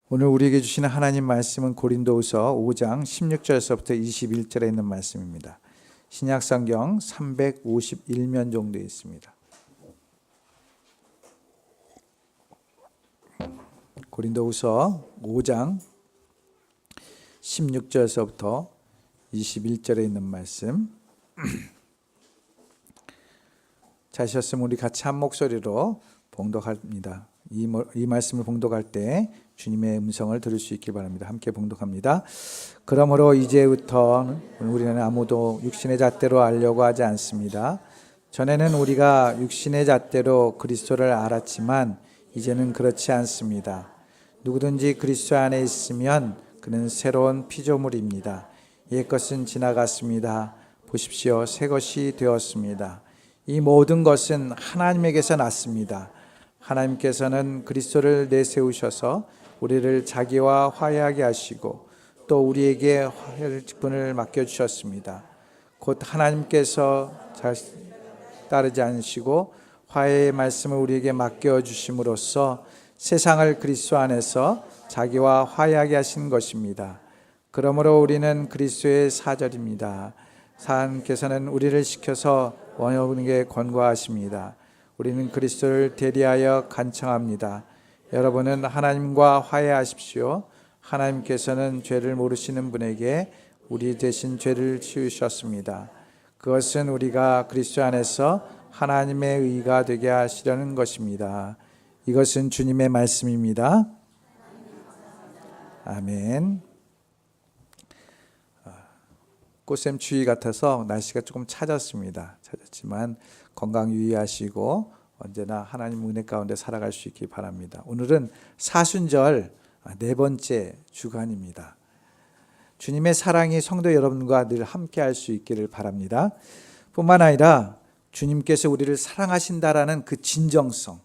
오늘 우리에게 주시는 하나님 말씀은 고린도후서 5장 16절에서부터 21절에 있는 말씀입니다. 신약성경 351면 정도 있습니다. 고린도후서 5장 16절에서부터 21절에 있는 말씀. 자셨으면 우리 같이 한 목소리로 봉독합니다. 이 말씀을 봉독할 때 주님의 음성을 들을 수 있길 바랍니다. 함께 봉독합니다. 그러므로 이제부터 우리는 아무도 육신의 잣대로 알려고 하지 않습니다. 전에는 우리가 육신의 잣대로 그리스도를 알았지만 이제는 그렇지 않습니다. 누구든지 그리스도 안에 있으면 그는 새로운 피조물입니다. 옛것은 지나갔습니다. 보십시오, 새 것이 되었습니다. 이 모든 것은 하나님에게서 났습니다. 하나님께서는 그리스도를 내세우셔서 우리를 자기와 화해하게 하시고 또 우리에게 화해의 직분을 맡겨주셨습니다. 곧 하나님께서 따르지 않으시고 화해의 말씀을 우리에게 맡겨주심으로써 세상을 그리스도 안에서 자기와 화해하게 하신 것입니다. 그러므로 우리는 그리스도의 사절입니다. 하나님께서는 우리를 시켜서 원하게 권고하십니다. 우리는 그리스도를 대리하여 간청합니다. 여러분은 하나님과 화해하십시오. 하나님께서는 죄를 모르시는 분에게 우리 대신 죄를 지으셨습니다. 그것은 우리가 그리스도 안에서 하나님의 의가 되게 하시려는 것입니다. 이것은 주님의 말씀입니다. 아멘. 꽃샘추위 같아서 날씨가 조금 차졌지만 건강 유의하시고 언제나 하나님 은혜 가운데 살아갈 수 있길 바랍니다. 오늘은 사순절 네 번째 주간입니다. 주님의 사랑이 성도 여러분과 늘 함께 할 수 있기를 바랍니다. 뿐만 아니라 주님께서 우리를 사랑하신다라는 그 진정성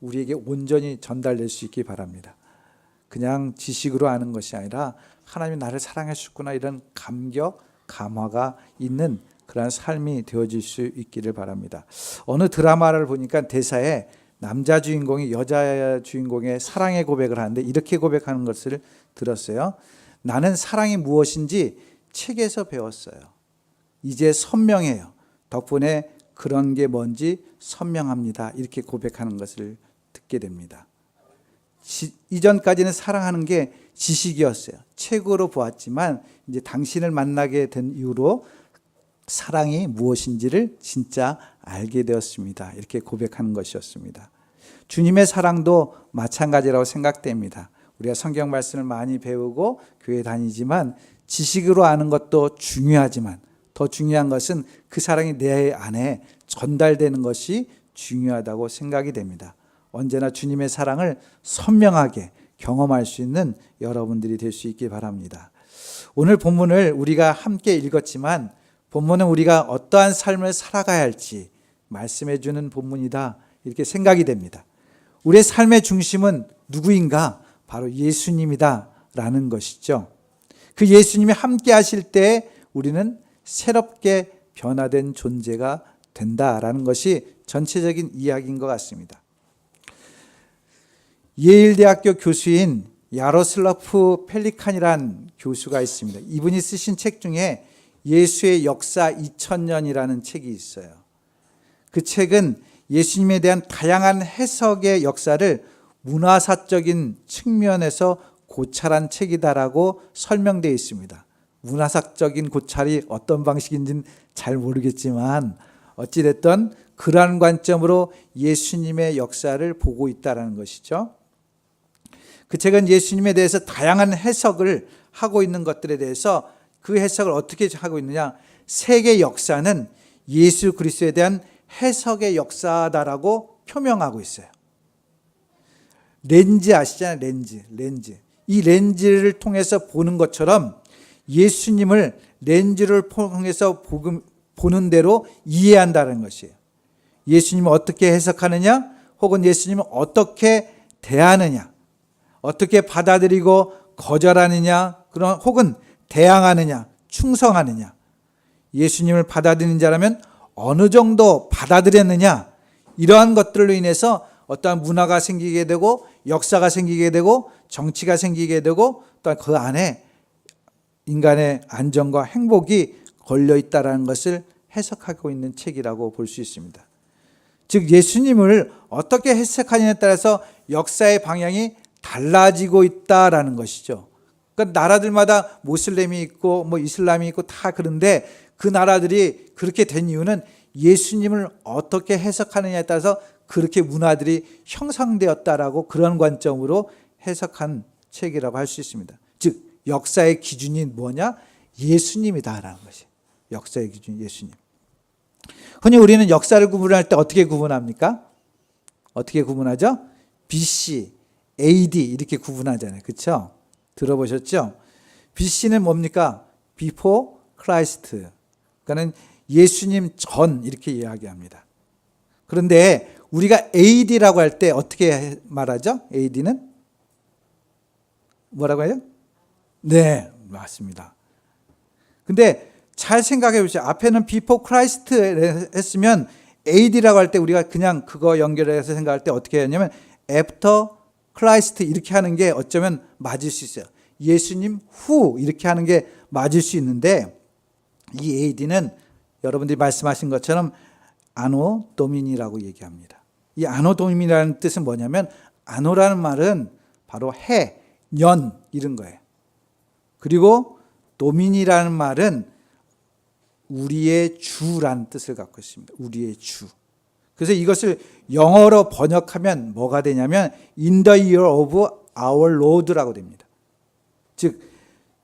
우리에게 온전히 전달될 수 있길 바랍니다. 그냥 지식으로 아는 것이 아니라 하나님이 나를 사랑하셨구나 이런 감격, 감화가 있는 그러한 삶이 되어질 수 있기를 바랍니다. 어느 드라마를 보니까 대사에 남자 주인공이 여자 주인공의 사랑의 고백을 하는데 이렇게 고백하는 것을 들었어요. 나는 사랑이 무엇인지 책에서 배웠어요. 이제 선명해요. 덕분에 그런 게 뭔지 선명합니다. 이렇게 고백하는 것을 듣게 됩니다. 이전까지는 사랑하는 게 지식이었어요. 책으로 보았지만 이제 당신을 만나게 된 이후로 사랑이 무엇인지를 진짜 알게 되었습니다. 이렇게 고백하는 것이었습니다. 주님의 사랑도 마찬가지라고 생각됩니다. 우리가 성경 말씀을 많이 배우고 교회 다니지만 지식으로 아는 것도 중요하지만 더 중요한 것은 그 사랑이 내 안에 전달되는 것이 중요하다고 생각이 됩니다. 언제나 주님의 사랑을 선명하게 경험할 수 있는 여러분들이 될 수 있길 바랍니다. 오늘 본문을 우리가 함께 읽었지만 본문은 우리가 어떠한 삶을 살아가야 할지 말씀해 주는 본문이다 이렇게 생각이 됩니다. 우리의 삶의 중심은 누구인가? 바로 예수님이다 라는 것이죠. 그 예수님이 함께 하실 때 우리는 새롭게 변화된 존재가 된다라는 것이 전체적인 이야기인 것 같습니다. 예일대학교 교수인 야로슬라프 펠리칸이라는 교수가 있습니다. 이분이 쓰신 책 중에 예수의 역사 2000년이라는 책이 있어요. 그 책은 예수님에 대한 다양한 해석의 역사를 문화사적인 측면에서 고찰한 책이다라고 설명되어 있습니다. 문화사적인 고찰이 어떤 방식인지는 잘 모르겠지만 어찌됐든 그러한 관점으로 예수님의 역사를 보고 있다는 것이죠. 그 책은 예수님에 대해서 다양한 해석을 하고 있는 것들에 대해서 그 해석을 어떻게 하고 있느냐, 세계 역사는 예수 그리스도에 대한 해석의 역사다라고 표명하고 있어요. 렌즈 아시잖아요. 렌즈. 이 렌즈를 통해서 보는 것처럼 예수님을 렌즈를 통해서 보는 대로 이해한다는 것이에요. 예수님을 어떻게 해석하느냐, 혹은 예수님을 어떻게 대하느냐, 어떻게 받아들이고 거절하느냐, 혹은 대항하느냐, 충성하느냐, 예수님을 받아들이는 자라면 어느 정도 받아들였느냐, 이러한 것들로 인해서 어떠한 문화가 생기게 되고 역사가 생기게 되고 정치가 생기게 되고 또 그 안에 인간의 안정과 행복이 걸려 있다라는 것을 해석하고 있는 책이라고 볼 수 있습니다. 즉 예수님을 어떻게 해석하느냐에 따라서 역사의 방향이 달라지고 있다라는 것이죠. 그러니까 나라들마다 모슬렘이 있고 뭐 이슬람이 있고 다 그런데 그 나라들이 그렇게 된 이유는 예수님을 어떻게 해석하느냐에 따라서 그렇게 문화들이 형성되었다라고 그런 관점으로 해석한 책이라고 할 수 있습니다. 즉 역사의 기준이 뭐냐? 예수님이다라는 것이 역사의 기준이 예수님. 흔히 우리는 역사를 구분할 때 어떻게 구분합니까? 어떻게 구분하죠? BC, AD 이렇게 구분하잖아요. 그렇죠? 들어보셨죠? BC는 뭡니까? Before Christ. 그러니까는 예수님 전 이렇게 이야기합니다. 그런데 우리가 AD라고 할 때 어떻게 말하죠? AD는? 뭐라고 해요? 네, 맞습니다. 근데 잘 생각해 보세요. 앞에는 Before Christ 했으면 AD라고 할 때 우리가 그냥 그거 연결해서 생각할 때 어떻게 하냐면 After Christ 이렇게 하는 게 어쩌면 맞을 수 있어요. 예수님 후 이렇게 하는 게 맞을 수 있는데 이 AD는 여러분들이 말씀하신 것처럼 아노 도미니라고 얘기합니다. 이 아노 도미니라는 뜻은 뭐냐면 아노라는 말은 바로 해, 년 이런 거예요. 그리고 도미니라는 말은 우리의 주라는 뜻을 갖고 있습니다. 우리의 주. 그래서 이것을 영어로 번역하면 뭐가 되냐면 In the year of our Lord라고 됩니다. 즉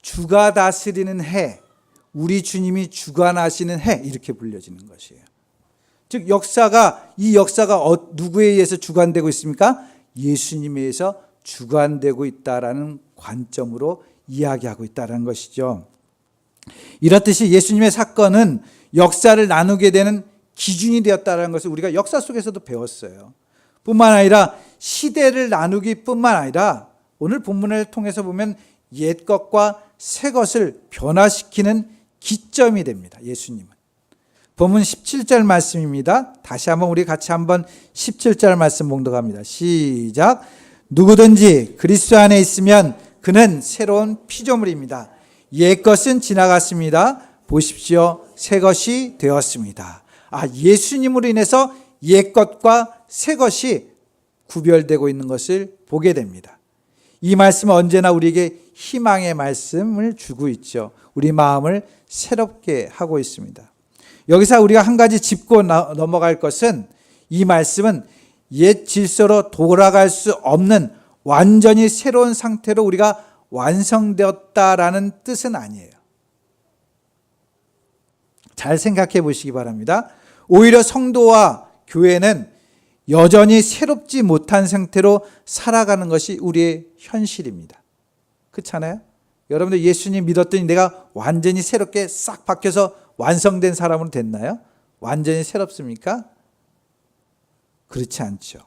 주가 다스리는 해, 우리 주님이 주관하시는 해 이렇게 불려지는 것이에요. 즉 이 역사가 누구에 의해서 주관되고 있습니까? 예수님에 의해서 주관되고 있다라는 관점으로 이야기하고 있다는 것이죠. 이렇듯이 예수님의 사건은 역사를 나누게 되는 기준이 되었다는 것을 우리가 역사 속에서도 배웠어요. 뿐만 아니라 시대를 나누기 뿐만 아니라 오늘 본문을 통해서 보면 옛 것과 새 것을 변화시키는 기점이 됩니다. 예수님은. 본문 17절 말씀입니다. 다시 한번 우리 같이 한번 17절 말씀 봉독합니다. 시작. 누구든지 그리스도 안에 있으면 그는 새로운 피조물입니다. 옛 것은 지나갔습니다. 보십시오. 새 것이 되었습니다. 예수님으로 인해서 옛 것과 새 것이 구별되고 있는 것을 보게 됩니다. 이 말씀은 언제나 우리에게 희망의 말씀을 주고 있죠. 우리 마음을 새롭게 하고 있습니다. 여기서 우리가 한 가지 짚고 넘어갈 것은 이 말씀은 옛 질서로 돌아갈 수 없는 완전히 새로운 상태로 우리가 완성되었다라는 뜻은 아니에요. 잘 생각해 보시기 바랍니다. 오히려 성도와 교회는 여전히 새롭지 못한 상태로 살아가는 것이 우리의 현실입니다. 그렇잖아요? 여러분들 예수님 믿었더니 내가 완전히 새롭게 싹 바뀌어서 완성된 사람으로 됐나요? 완전히 새롭습니까? 그렇지 않죠.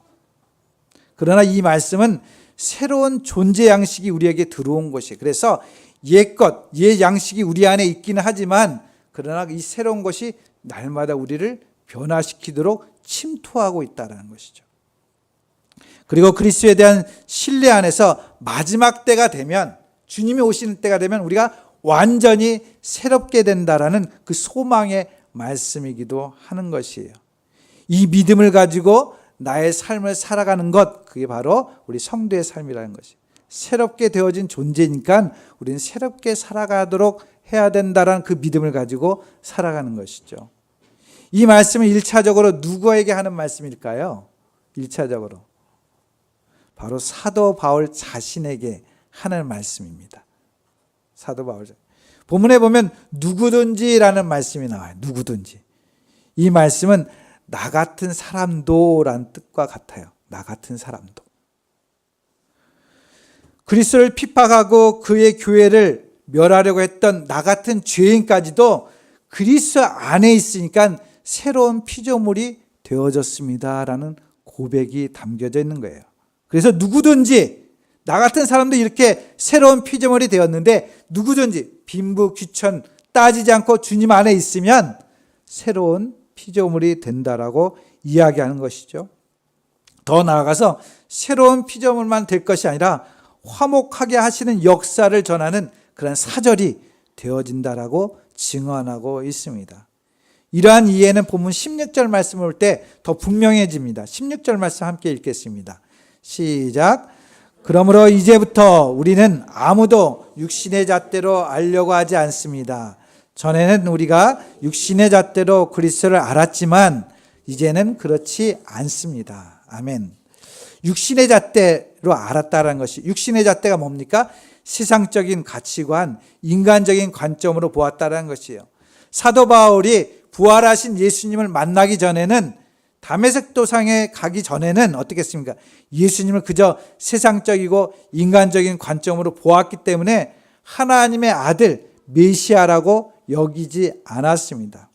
그러나 이 말씀은 새로운 존재 양식이 우리에게 들어온 것이에요. 그래서 옛 양식이 우리 안에 있기는 하지만 그러나 이 새로운 것이 날마다 우리를 변화시키도록 침투하고 있다는 것이죠. 그리고 그리스도에 대한 신뢰 안에서 마지막 때가 되면 주님이 오시는 때가 되면 우리가 완전히 새롭게 된다라는 그 소망의 말씀이기도 하는 것이에요. 이 믿음을 가지고 나의 삶을 살아가는 것, 그게 바로 우리 성도의 삶이라는 것이에요. 새롭게 되어진 존재니까 우리는 새롭게 살아가도록 해야 된다라는 그 믿음을 가지고 살아가는 것이죠. 이 말씀은 1차적으로 누구에게 하는 말씀일까요? 1차적으로 바로 사도 바울 자신에게 하는 말씀입니다. 사도 바울. 본문에 보면 누구든지라는 말씀이 나와요. 누구든지. 이 말씀은 나 같은 사람도라는 뜻과 같아요. 나 같은 사람도. 그리스도를 핍박하고 그의 교회를 멸하려고 했던 나 같은 죄인까지도 그리스도 안에 있으니까 새로운 피조물이 되어졌습니다라는 고백이 담겨져 있는 거예요. 그래서 누구든지 나 같은 사람도 이렇게 새로운 피조물이 되었는데 누구든지 빈부 귀천 따지지 않고 주님 안에 있으면 새로운 피조물이 된다라고 이야기하는 것이죠. 더 나아가서 새로운 피조물만 될 것이 아니라 화목하게 하시는 역사를 전하는 그런 사절이 되어진다라고 증언하고 있습니다. 이러한 이해는 본문 16절 말씀을 볼 때 더 분명해집니다. 16절 말씀 함께 읽겠습니다. 시작. 그러므로 이제부터 우리는 아무도 육신의 잣대로 알려고 하지 않습니다. 전에는 우리가 육신의 잣대로 그리스도를 알았지만 이제는 그렇지 않습니다. 아멘. 육신의 잣대로 알았다는 것이, 육신의 잣대가 뭡니까? 세상적인 가치관, 인간적인 관점으로 보았다는 것이에요. 사도 바울이 부활하신 예수님을 만나기 전에는, 다메섹 도상에 가기 전에는 어떻겠습니까? 예수님을 그저 세상적이고 인간적인 관점으로 보았기 때문에 하나님의 아들 메시아라고 여기지 않았습니다.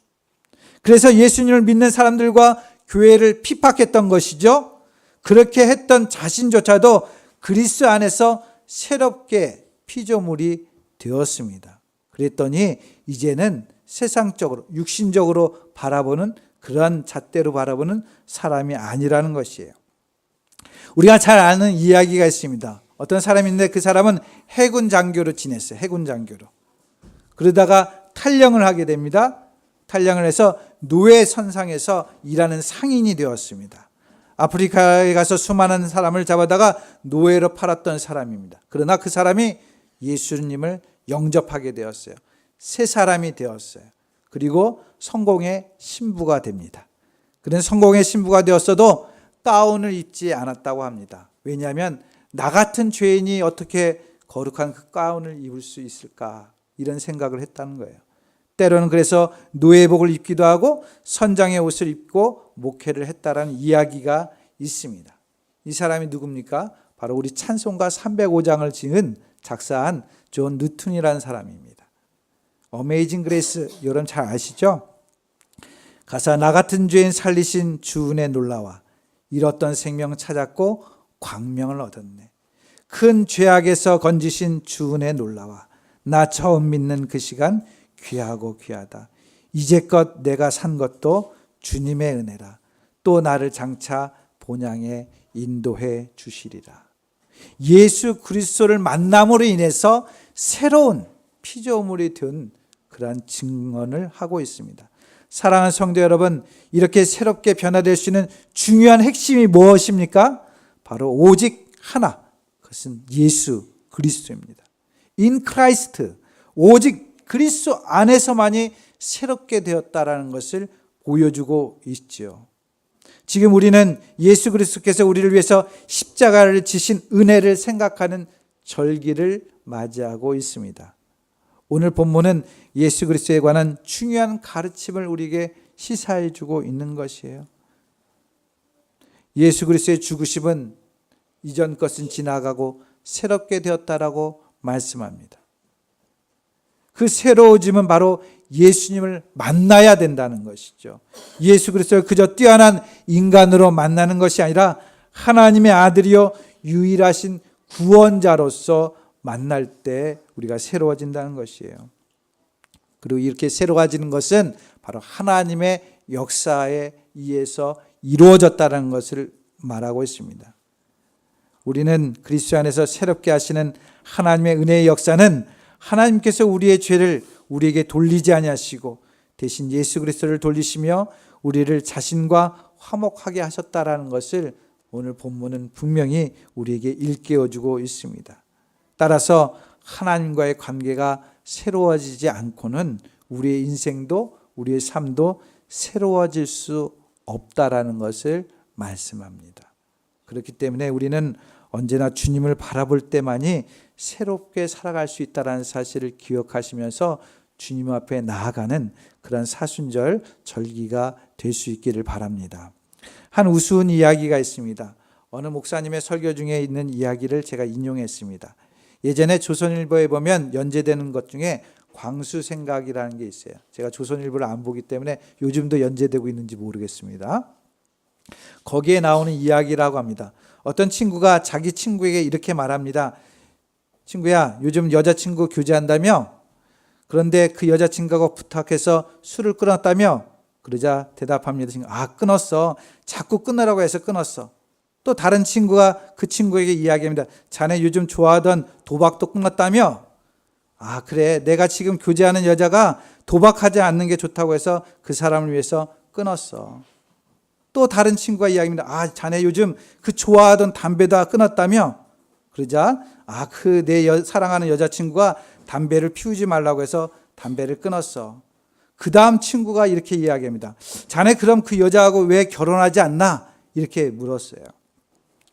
그래서 예수님을 믿는 사람들과 교회를 핍박했던 것이죠. 그렇게 했던 자신조차도 그리스도 안에서 새롭게 피조물이 되었습니다. 그랬더니 이제는 세상적으로, 육신적으로 바라보는, 그러한 잣대로 바라보는 사람이 아니라는 것이에요. 우리가 잘 아는 이야기가 있습니다. 어떤 사람이 있는데 그 사람은 해군 장교로 지냈어요. 해군 장교로. 그러다가 탈영을 하게 됩니다. 탈영을 해서 노예 선상에서 일하는 상인이 되었습니다. 아프리카에 가서 수많은 사람을 잡아다가 노예로 팔았던 사람입니다. 그러나 그 사람이 예수님을 영접하게 되었어요. 새 사람이 되었어요. 그리고 성공의 신부가 됩니다. 그는 성공의 신부가 되었어도 가운을 입지 않았다고 합니다. 왜냐하면 나 같은 죄인이 어떻게 거룩한 그 가운을 입을 수 있을까, 이런 생각을 했다는 거예요. 때로는 그래서 노예복을 입기도 하고 선장의 옷을 입고 목회를 했다라는 이야기가 있습니다. 이 사람이 누굽니까? 바로 우리 찬송가 305장을 작사한 존 누튼이라는 사람입니다. 어메이징 그레이스 여러분 잘 아시죠? 가사, 나 같은 죄인 살리신 주 은혜 놀라와 잃었던 생명 찾았고 광명을 얻었네. 큰 죄악에서 건지신 주 은혜 놀라와 나 처음 믿는 그 시간 귀하고 귀하다. 이제껏 내가 산 것도 주님의 은혜라. 또 나를 장차 본향에 인도해 주시리라. 예수 그리스도를 만남으로 인해서 새로운 피조물이 된 그러한 증언을 하고 있습니다. 사랑하는 성도 여러분, 이렇게 새롭게 변화될 수 있는 중요한 핵심이 무엇입니까? 바로 오직 하나, 그것은 예수 그리스도입니다. In Christ, 오직 그리스도 안에서만이 새롭게 되었다라는 것을 보여주고 있죠. 지금 우리는 예수 그리스도께서 우리를 위해서 십자가를 지신 은혜를 생각하는 절기를 맞이하고 있습니다. 오늘 본문은 예수 그리스도에 관한 중요한 가르침을 우리에게 시사해 주고 있는 것이에요. 예수 그리스도의 죽으심은 이전 것은 지나가고 새롭게 되었다라고 말씀합니다. 그 새로워짐은 바로 예수님을 만나야 된다는 것이죠. 예수 그리스도를 그저 뛰어난 인간으로 만나는 것이 아니라 하나님의 아들이요 유일하신 구원자로서 만날 때 우리가 새로워진다는 것이에요. 그리고 이렇게 새로워지는 것은 바로 하나님의 역사에 의해서 이루어졌다는 것을 말하고 있습니다. 우리는 그리스도 안에서 새롭게 하시는 하나님의 은혜의 역사는 하나님께서 우리의 죄를 우리에게 돌리지 아니하시고 대신 예수 그리스도를 돌리시며 우리를 자신과 화목하게 하셨다라는 것을 오늘 본문은 분명히 우리에게 일깨워주고 있습니다. 따라서 하나님과의 관계가 새로워지지 않고는 우리의 인생도 우리의 삶도 새로워질 수 없다라는 것을 말씀합니다. 그렇기 때문에 우리는 언제나 주님을 바라볼 때만이 새롭게 살아갈 수 있다는 사실을 기억하시면서 주님 앞에 나아가는 그런 사순절 절기가 될 수 있기를 바랍니다. 한 우스운 이야기가 있습니다. 어느 목사님의 설교 중에 있는 이야기를 제가 인용했습니다. 예전에 조선일보에 보면 연재되는 것 중에 광수생각이라는 게 있어요. 제가 조선일보를 안 보기 때문에 요즘도 연재되고 있는지 모르겠습니다. 거기에 나오는 이야기라고 합니다. 어떤 친구가 자기 친구에게 이렇게 말합니다. 친구야, 요즘 여자친구 교제한다며? 그런데 그 여자친구가 부탁해서 술을 끊었다며? 그러자 대답합니다. 아, 끊었어. 자꾸 끊으라고 해서 끊었어. 또 다른 친구가 그 친구에게 이야기합니다. 자네 요즘 좋아하던 도박도 끊었다며? 아, 그래. 내가 지금 교제하는 여자가 도박하지 않는 게 좋다고 해서 그 사람을 위해서 끊었어. 또 다른 친구가 이야기합니다. 아, 자네 요즘 그 좋아하던 담배도 끊었다며? 그러자 그 내 사랑하는 여자친구가 담배를 피우지 말라고 해서 담배를 끊었어. 그 다음 친구가 이렇게 이야기합니다. 자네 그럼 그 여자하고 왜 결혼하지 않나? 이렇게 물었어요.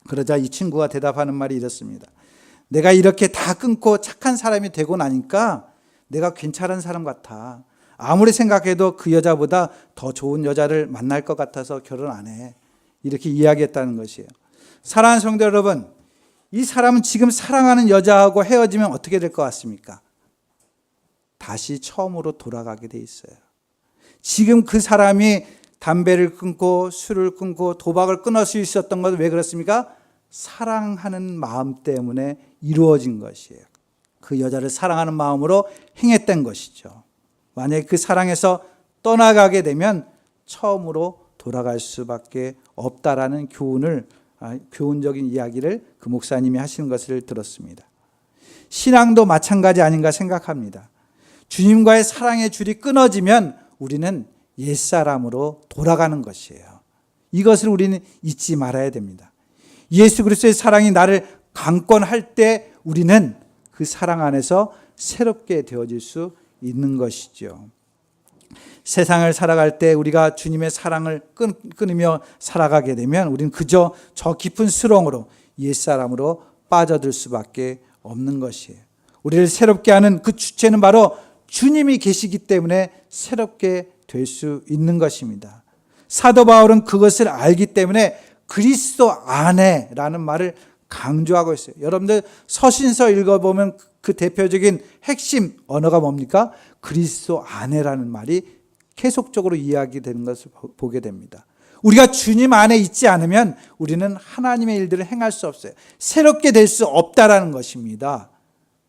그러자 이 친구가 대답하는 말이 이렇습니다. 내가 이렇게 다 끊고 착한 사람이 되고 나니까 내가 괜찮은 사람 같아. 아무리 생각해도 그 여자보다 더 좋은 여자를 만날 것 같아서 결혼 안 해. 이렇게 이야기했다는 것이에요. 사랑하는 성도 여러분, 이 사람은 지금 사랑하는 여자하고 헤어지면 어떻게 될 것 같습니까? 다시 처음으로 돌아가게 돼 있어요. 지금 그 사람이 담배를 끊고 술을 끊고 도박을 끊을 수 있었던 것은 왜 그렇습니까? 사랑하는 마음 때문에 이루어진 것이에요. 그 여자를 사랑하는 마음으로 행했던 것이죠. 만약에 그 사랑에서 떠나가게 되면 처음으로 돌아갈 수밖에 없다라는 교훈적인 이야기를 그 목사님이 하시는 것을 들었습니다. 신앙도 마찬가지 아닌가 생각합니다. 주님과의 사랑의 줄이 끊어지면 우리는 옛사람으로 돌아가는 것이에요. 이것을 우리는 잊지 말아야 됩니다. 예수 그리스도의 사랑이 나를 강권할 때 우리는 그 사랑 안에서 새롭게 되어질 수 있는 것이죠. 세상을 살아갈 때 우리가 주님의 사랑을 끊으며 살아가게 되면 우리는 그저 저 깊은 수렁으로 옛사람으로 빠져들 수밖에 없는 것이에요. 우리를 새롭게 하는 그 주체는 바로 주님이 계시기 때문에 새롭게 될 수 있는 것입니다. 사도 바울은 그것을 알기 때문에 그리스도 안에라는 말을 강조하고 있어요. 여러분들 서신서 읽어보면 그 대표적인 핵심 언어가 뭡니까? 그리스도 안에라는 말이 계속적으로 이야기되는 것을 보게 됩니다. 우리가 주님 안에 있지 않으면 우리는 하나님의 일들을 행할 수 없어요. 새롭게 될 수 없다라는 것입니다.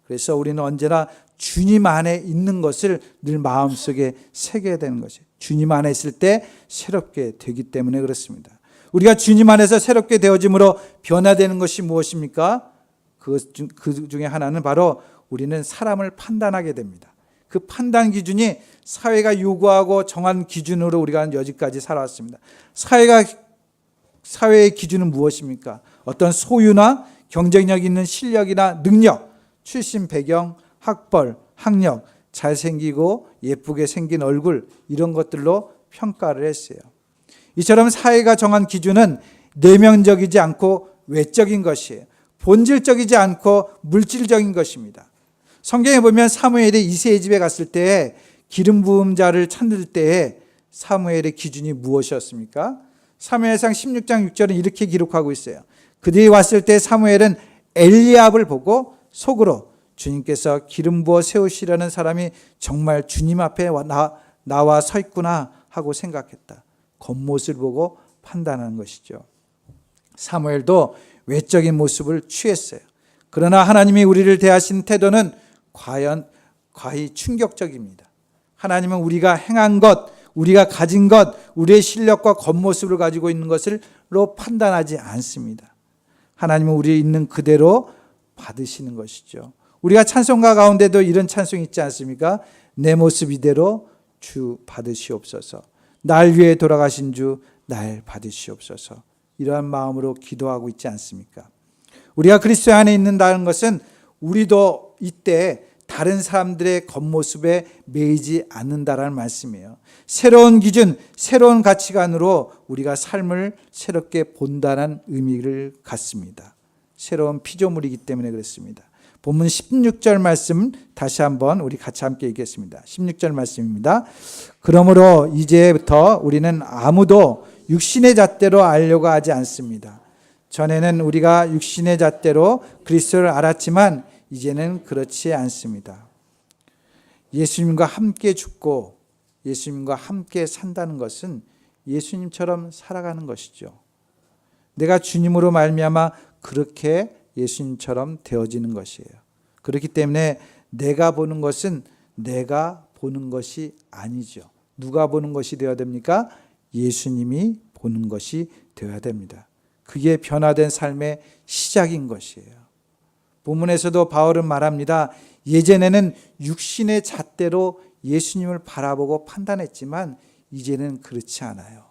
그래서 우리는 언제나 주님 안에 있는 것을 늘 마음속에 새겨야 되는 것이에요. 주님 안에 있을 때 새롭게 되기 때문에 그렇습니다. 우리가 주님 안에서 새롭게 되어짐으로 변화되는 것이 무엇입니까? 그 중에 하나는 바로 우리는 사람을 판단하게 됩니다. 그 판단 기준이 사회가 요구하고 정한 기준으로 우리가 여기까지 살아왔습니다. 사회의 기준은 무엇입니까? 어떤 소유나 경쟁력 있는 실력이나 능력, 출신 배경, 학벌, 학력, 잘생기고 예쁘게 생긴 얼굴 이런 것들로 평가를 했어요. 이처럼 사회가 정한 기준은 내면적이지 않고 외적인 것이에요. 본질적이지 않고 물질적인 것입니다. 성경에 보면 사무엘이 이새의 집에 갔을 때 기름 부음 자를 찾을 때 사무엘의 기준이 무엇이었습니까? 사무엘상 16장 6절은 이렇게 기록하고 있어요. 그들이 왔을 때 사무엘은 엘리압을 보고 속으로 주님께서 기름 부어 세우시려는 사람이 정말 주님 앞에 나와 서 있구나 하고 생각했다. 겉모습을 보고 판단하는 것이죠. 사무엘도 외적인 모습을 취했어요. 그러나 하나님이 우리를 대하신 태도는 과히 충격적입니다. 하나님은 우리가 행한 것, 우리가 가진 것, 우리의 실력과 겉모습을 가지고 있는 것으로 판단하지 않습니다. 하나님은 우리 있는 그대로 받으시는 것이죠. 우리가 찬송가 가운데도 이런 찬송이 있지 않습니까? 내 모습 이대로 주 받으시옵소서. 날 위해 돌아가신 주 날 받으시옵소서. 이러한 마음으로 기도하고 있지 않습니까? 우리가 그리스도 안에 있는다는 것은 우리도 이때 다른 사람들의 겉모습에 매이지 않는다라는 말씀이에요. 새로운 기준, 새로운 가치관으로 우리가 삶을 새롭게 본다는 의미를 갖습니다. 새로운 피조물이기 때문에 그렇습니다. 본문 16절 말씀 다시 한번 우리 같이 함께 읽겠습니다. 16절 말씀입니다. 그러므로 이제부터 우리는 아무도 육신의 잣대로 알려고 하지 않습니다. 전에는 우리가 육신의 잣대로 그리스도를 알았지만 이제는 그렇지 않습니다. 예수님과 함께 죽고 예수님과 함께 산다는 것은 예수님처럼 살아가는 것이죠. 내가 주님으로 말미암아 그렇게 예수님처럼 되어지는 것이에요. 그렇기 때문에 내가 보는 것은 내가 보는 것이 아니죠. 누가 보는 것이 되어야 됩니까? 예수님이 보는 것이 되어야 됩니다. 그게 변화된 삶의 시작인 것이에요. 본문에서도 바울은 말합니다. 예전에는 육신의 잣대로 예수님을 바라보고 판단했지만 이제는 그렇지 않아요.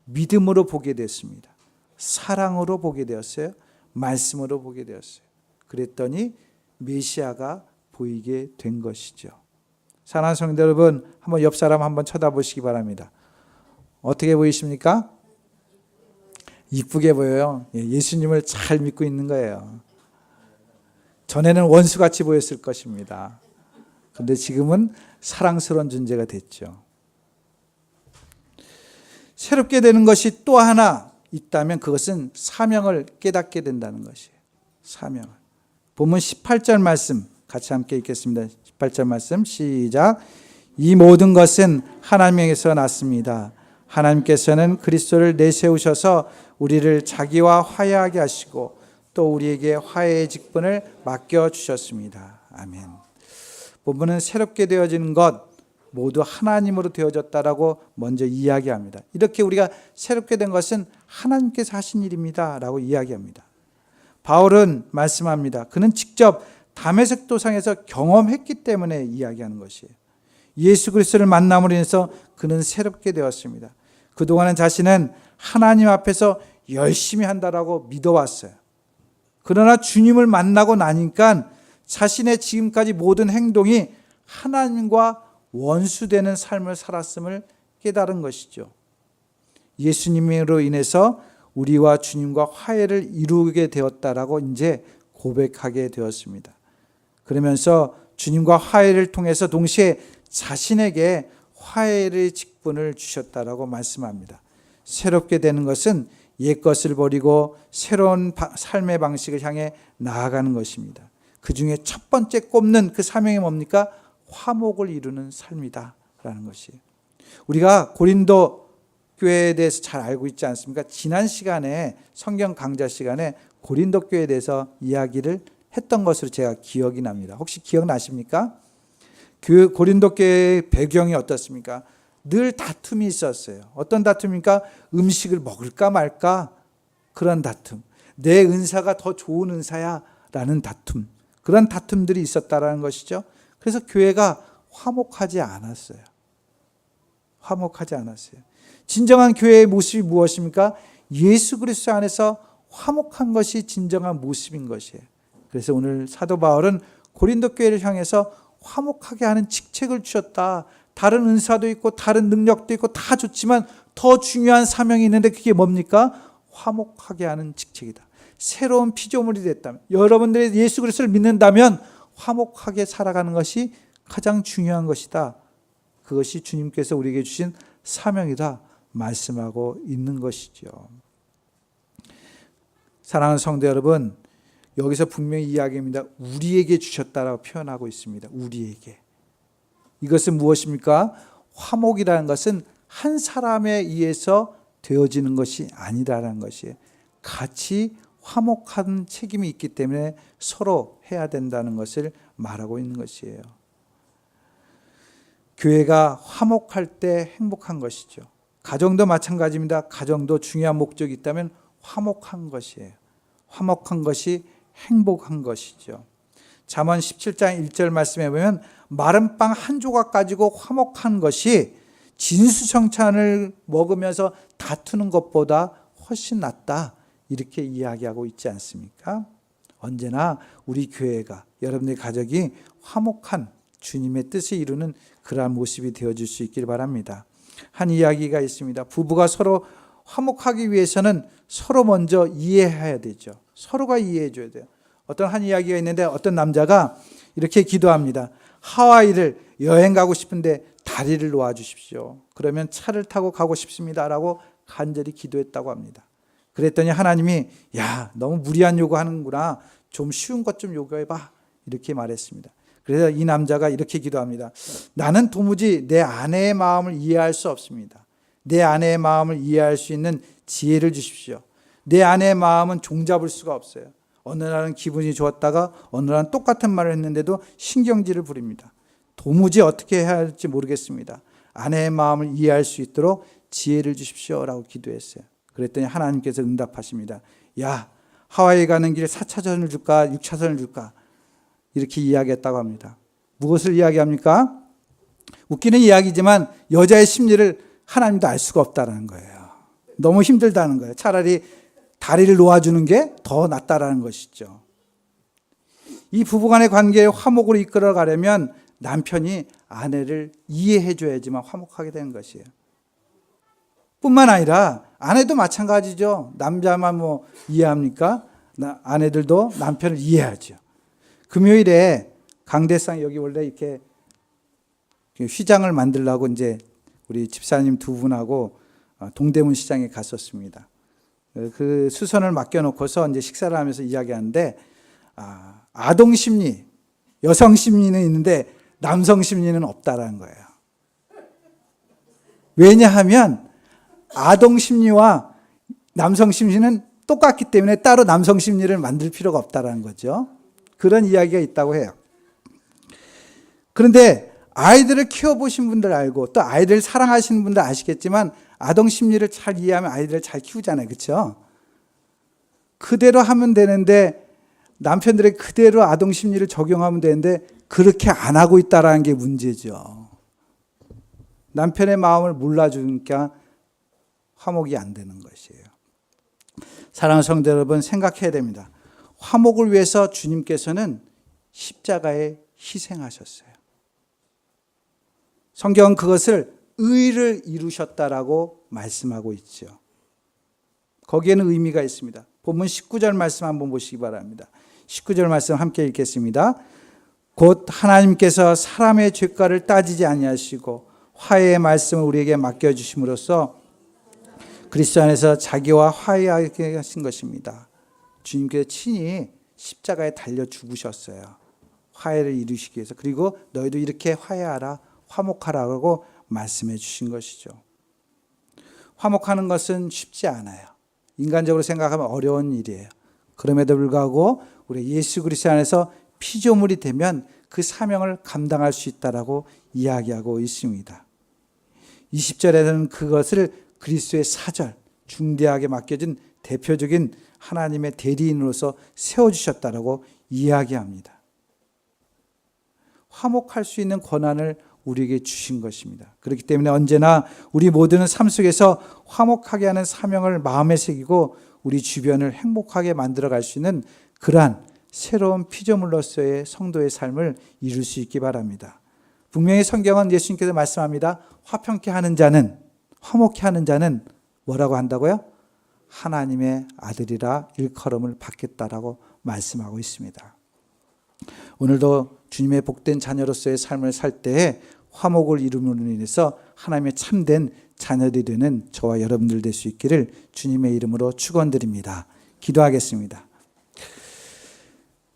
믿음으로 보게 됐습니다. 사랑으로 보게 되었어요. 말씀으로 보게 되었어요. 그랬더니 메시아가 보이게 된 것이죠. 사랑하는 성도 여러분, 한번 옆 사람 한번 쳐다보시기 바랍니다. 어떻게 보이십니까? 이쁘게 보여요. 예수님을 잘 믿고 있는 거예요. 전에는 원수같이 보였을 것입니다. 그런데 지금은 사랑스러운 존재가 됐죠. 새롭게 되는 것이 또 하나 있다면 그것은 사명을 깨닫게 된다는 것이에요. 사명을. 본문 18절 말씀 같이 함께 읽겠습니다. 18절 말씀 시작. 이 모든 것은 하나님에게서 났습니다. 하나님께서는 그리스도를 내세우셔서 우리를 자기와 화해하게 하시고 또 우리에게 화해의 직분을 맡겨주셨습니다. 아멘. 본문은 새롭게 되어지는 것 모두 하나님으로 되어졌다라고 먼저 이야기합니다. 이렇게 우리가 새롭게 된 것은 하나님께서 하신 일입니다 라고 이야기합니다. 바울은 말씀합니다. 그는 직접 다메섹 도상에서 경험했기 때문에 이야기하는 것이에요. 예수 그리스도를 만남으로 인해서 그는 새롭게 되었습니다. 그동안은 자신은 하나님 앞에서 열심히 한다라고 믿어왔어요. 그러나 주님을 만나고 나니까 자신의 지금까지 모든 행동이 하나님과 원수되는 삶을 살았음을 깨달은 것이죠. 예수님으로 인해서 우리와 주님과 화해를 이루게 되었다라고 이제 고백하게 되었습니다. 그러면서 주님과 화해를 통해서 동시에 자신에게 화해의 직분을 주셨다라고 말씀합니다. 새롭게 되는 것은 옛것을 버리고 새로운 삶의 방식을 향해 나아가는 것입니다. 그 중에 첫 번째 꼽는 그 사명이 뭡니까? 화목을 이루는 삶이다 라는 것이에요. 우리가 고린도 교회에 대해서 잘 알고 있지 않습니까? 지난 시간에 성경 강좌 시간에 고린도 교회에 대해서 이야기를 했던 것으로 제가 기억이 납니다. 혹시 기억나십니까? 그 고린도 교회의 배경이 어떻습니까? 늘 다툼이 있었어요. 어떤 다툼입니까? 음식을 먹을까 말까 그런 다툼. 내 은사가 더 좋은 은사야 라는 다툼. 그런 다툼들이 있었다라는 것이죠. 그래서 교회가 화목하지 않았어요. 화목하지 않았어요. 진정한 교회의 모습이 무엇입니까? 예수 그리스도 안에서 화목한 것이 진정한 모습인 것이에요. 그래서 오늘 사도 바울은 고린도 교회를 향해서 화목하게 하는 직책을 주셨다. 다른 은사도 있고 다른 능력도 있고 다 좋지만 더 중요한 사명이 있는데 그게 뭡니까? 화목하게 하는 직책이다. 새로운 피조물이 됐다면, 여러분들이 예수 그리스도를 믿는다면 화목하게 살아가는 것이 가장 중요한 것이다. 그것이 주님께서 우리에게 주신 사명이다 말씀하고 있는 것이죠. 사랑하는 성도 여러분, 여기서 분명히 이야기합니다. 우리에게 주셨다라고 표현하고 있습니다. 우리에게. 이것은 무엇입니까? 화목이라는 것은 한 사람에 의해서 되어지는 것이 아니라는 것이에요. 같이 화목한 책임이 있기 때문에 서로 해야 된다는 것을 말하고 있는 것이에요. 교회가 화목할 때 행복한 것이죠. 가정도 마찬가지입니다. 가정도 중요한 목적이 있다면 화목한 것이에요. 화목한 것이 행복한 것이죠. 잠언 17장 1절 말씀에 보면 마른 빵 한 조각 가지고 화목한 것이 진수성찬을 먹으면서 다투는 것보다 훨씬 낫다. 이렇게 이야기하고 있지 않습니까? 언제나 우리 교회가, 여러분의 가족이 화목한 주님의 뜻을 이루는 그러한 모습이 되어줄 수 있길 바랍니다. 한 이야기가 있습니다. 부부가 서로 화목하기 위해서는 서로 먼저 이해해야 되죠. 서로가 이해해 줘야 돼요. 어떤 한 이야기가 있는데 어떤 남자가 이렇게 기도합니다. 하와이를 여행 가고 싶은데 다리를 놓아주십시오. 그러면 차를 타고 가고 싶습니다라고 간절히 기도했다고 합니다. 그랬더니 하나님이 야, 너무 무리한 요구하는구나. 좀 쉬운 것 좀 요구해봐. 이렇게 말했습니다. 그래서 이 남자가 이렇게 기도합니다. 나는 도무지 내 아내의 마음을 이해할 수 없습니다. 내 아내의 마음을 이해할 수 있는 지혜를 주십시오. 내 아내의 마음은 종잡을 수가 없어요. 어느 날은 기분이 좋았다가 어느 날은 똑같은 말을 했는데도 신경질을 부립니다. 도무지 어떻게 해야 할지 모르겠습니다. 아내의 마음을 이해할 수 있도록 지혜를 주십시오라고 기도했어요. 그랬더니 하나님께서 응답하십니다. 야, 하와이 가는 길 4차선을 줄까 6차선을 줄까 이렇게 이야기했다고 합니다. 무엇을 이야기합니까? 웃기는 이야기지만 여자의 심리를 하나님도 알 수가 없다는 거예요. 너무 힘들다는 거예요. 차라리 다리를 놓아주는 게 더 낫다라는 것이죠. 이 부부간의 관계에 화목으로 이끌어가려면 남편이 아내를 이해해 줘야지만 화목하게 되는 것이에요. 뿐만 아니라 아내도 마찬가지죠. 남자만 뭐 이해합니까? 아내들도 남편을 이해하죠. 금요일에 강대상 여기 원래 이렇게 휘장을 만들려고 이제 우리 집사님 두 분하고 동대문 시장에 갔었습니다. 그 수선을 맡겨놓고서 이제 식사를 하면서 이야기하는데 아동 심리, 여성 심리는 있는데 남성 심리는 없다라는 거예요. 왜냐하면 아동 심리와 남성 심리는 똑같기 때문에 따로 남성 심리를 만들 필요가 없다라는 거죠. 그런 이야기가 있다고 해요. 그런데 아이들을 키워보신 분들 알고 또 아이들 사랑하시는 분들 아시겠지만 아동 심리를 잘 이해하면 아이들을 잘 키우잖아요. 그렇죠? 그대로 하면 되는데 남편들의 그대로 아동 심리를 적용하면 되는데 그렇게 안 하고 있다는 게 문제죠. 남편의 마음을 몰라주니까 화목이 안 되는 것이에요. 사랑하는 성도 여러분, 생각해야 됩니다. 화목을 위해서 주님께서는 십자가에 희생하셨어요. 성경은 그것을 의를 이루셨다라고 말씀하고 있죠. 거기에는 의미가 있습니다. 본문 19절 말씀 한번 보시기 바랍니다. 19절 말씀 함께 읽겠습니다. 곧 하나님께서 사람의 죄가를 따지지 아니하시고 화해의 말씀을 우리에게 맡겨주심으로써 그리스도 안에서 자기와 화해하게 하신 것입니다. 주님께서 친히 십자가에 달려 죽으셨어요. 화해를 이루시기 위해서. 그리고 너희도 이렇게 화해하라, 화목하라고 말씀해 주신 것이죠. 화목하는 것은 쉽지 않아요. 인간적으로 생각하면 어려운 일이에요. 그럼에도 불구하고 우리 예수 그리스도 안에서 피조물이 되면 그 사명을 감당할 수 있다라고 이야기하고 있습니다. 20절에는 그것을 그리스도의 사절, 중대하게 맡겨진 대표적인 하나님의 대리인으로서 세워주셨다라고 이야기합니다. 화목할 수 있는 권한을 우리에게 주신 것입니다. 그렇기 때문에 언제나 우리 모두는 삶 속에서 화목하게 하는 사명을 마음에 새기고 우리 주변을 행복하게 만들어갈 수 있는 그러한 새로운 피조물로서의 성도의 삶을 이룰 수 있기 바랍니다. 분명히 성경은 예수님께서 말씀합니다. 화평케 하는 자는, 화목케 하는 자는 뭐라고 한다고요? 하나님의 아들이라 일컬음을 받겠다라고 말씀하고 있습니다. 오늘도 주님의 복된 자녀로서의 삶을 살 때에 화목을 이룸으로 인해서 하나님의 참된 자녀들이 되는 저와 여러분들 될 수 있기를 주님의 이름으로 축원드립니다. 기도하겠습니다.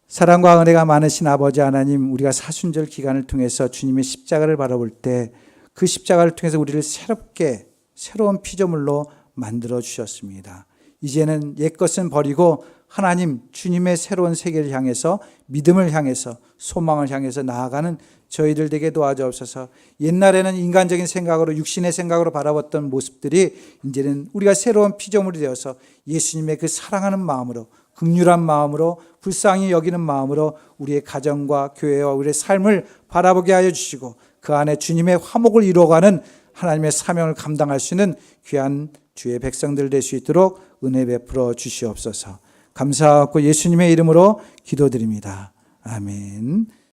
사랑과 은혜가 많으신 아버지 하나님, 우리가 사순절 기간을 통해서 주님의 십자가를 바라볼 때 그 십자가를 통해서 우리를 새롭게 새로운 피조물로 만들어 주셨습니다. 이제는 옛것은 버리고 하나님 주님의 새로운 세계를 향해서 믿음을 향해서 소망을 향해서 나아가는 저희들 되게 도와주옵소서. 옛날에는 인간적인 생각으로 육신의 생각으로 바라봤던 모습들이 이제는 우리가 새로운 피조물이 되어서 예수님의 그 사랑하는 마음으로 긍휼한 마음으로 불쌍히 여기는 마음으로 우리의 가정과 교회와 우리의 삶을 바라보게 하여 주시고 그 안에 주님의 화목을 이루어가는 하나님의 사명을 감당할 수 있는 귀한 주의 백성들 될 수 있도록 은혜 베풀어 주시옵소서. 감사하고 예수님의 이름으로 기도드립니다. 아멘.